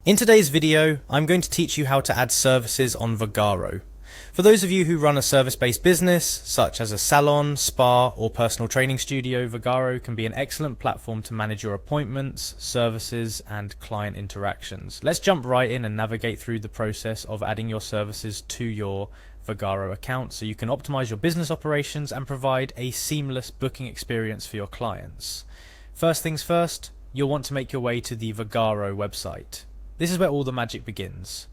In today's video, I'm going to teach you how to add services on Vagaro. For those of you who run a service-based business, such as a salon, spa, or personal training studio, Vagaro can be an excellent platform to manage your appointments, services, and client interactions. Let's jump right in and navigate through the process of adding your services to your Vagaro account so you can optimize your business operations and provide a seamless booking experience for your clients. First things first, you'll want to make your way to the Vagaro website. This is where all the magic begins.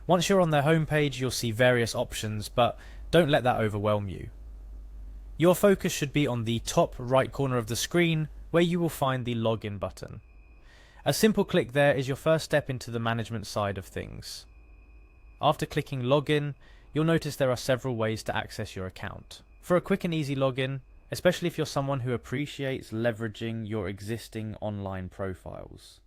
Once you're on their homepage, you'll see various options, but don't let that overwhelm you. Your focus should be on the top right corner of the screen, where you will find the login button. A simple click there is your first step into the management side of things. After clicking login, you'll notice there are several ways to access your account. For a quick and easy login, especially if you're someone who appreciates leveraging your existing online profiles,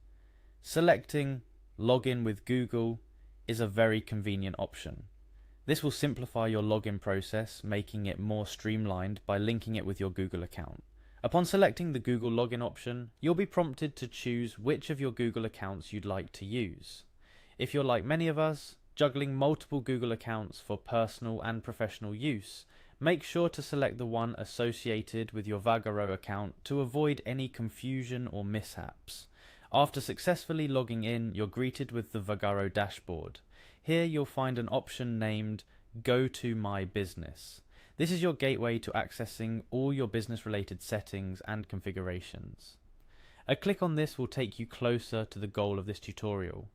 selecting Login with Google is a very convenient option. This will simplify your login process, making it more streamlined by linking it with your Google account. Upon selecting the Google login option, you'll be prompted to choose which of your Google accounts you'd like to use. If you're like many of us, juggling multiple Google accounts for personal and professional use, make sure to select the one associated with your Vagaro account to avoid any confusion or mishaps. After successfully logging in, you're greeted with the Vagaro dashboard. Here you'll find an option named Go to My Business. This is your gateway to accessing all your business-related settings and configurations. A click on this will take you closer to the goal of this tutorial.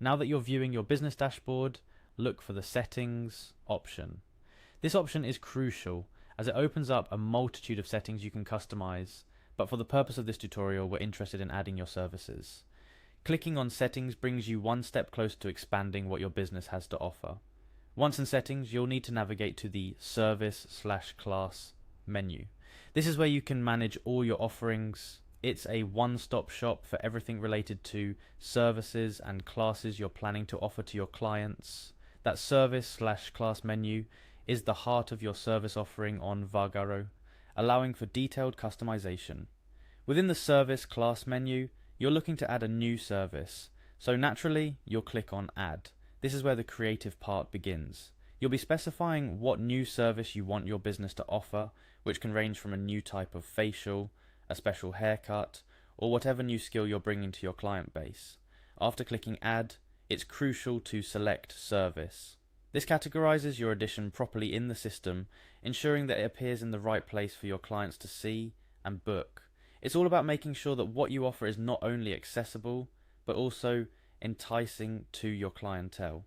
Now that you're viewing your business dashboard, look for the Settings option. This option is crucial as it opens up a multitude of settings you can customize. But for the purpose of this tutorial, we're interested in adding your services. Clicking on Settings brings you one step closer to expanding what your business has to offer. Once in Settings, you'll need to navigate to the Service/Class menu. This is where you can manage all your offerings. It's a one-stop shop for everything related to services and classes you're planning to offer to your clients. That Service/Class menu is the heart of your service offering on Vagaro, allowing for detailed customization. Within the Service Class menu, you're looking to add a new service, so naturally you'll click on Add. This is where the creative part begins. You'll be specifying what new service you want your business to offer, which can range from a new type of facial, a special haircut, or whatever new skill you're bringing to your client base. After clicking Add, it's crucial to select Service. This categorizes your addition properly in the system, ensuring that it appears in the right place for your clients to see and book. It's all about making sure that what you offer is not only accessible, but also enticing to your clientele.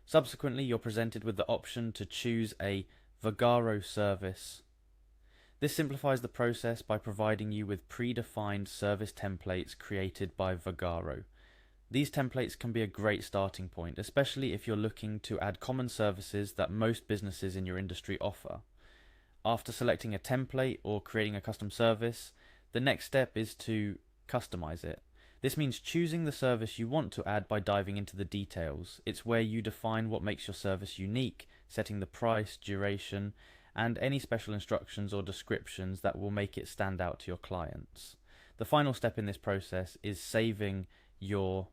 Subsequently, you're presented with the option to choose a Vagaro service. This simplifies the process by providing you with predefined service templates created by Vagaro. These templates can be a great starting point, especially if you're looking to add common services that most businesses in your industry offer. After selecting a template or creating a custom service, the next step is to customize it. This means choosing the service you want to add by diving into the details. It's where you define what makes your service unique, setting the price, duration, and any special instructions or descriptions that will make it stand out to your clients. The final step in this process is saving your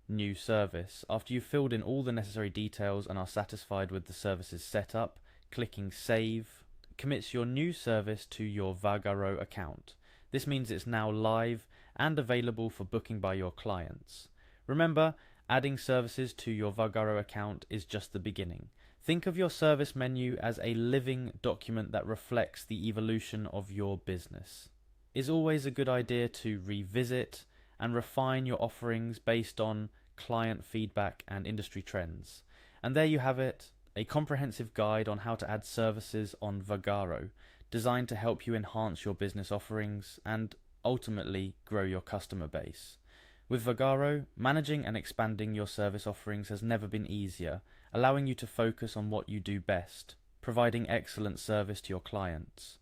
new service. After you've filled in all the necessary details and are satisfied with the service's setup, clicking Save commits your new service to your Vagaro account. This means it's now live and available for booking by your clients. Remember, adding services to your Vagaro account is just the beginning. Think of your service menu as a living document that reflects the evolution of your business. It's always a good idea to revisit and refine your offerings based on client feedback and industry trends. And there you have it, a comprehensive guide on how to add services on Vagaro, designed to help you enhance your business offerings and ultimately grow your customer base. With Vagaro, managing and expanding your service offerings has never been easier, allowing you to focus on what you do best, providing excellent service to your clients.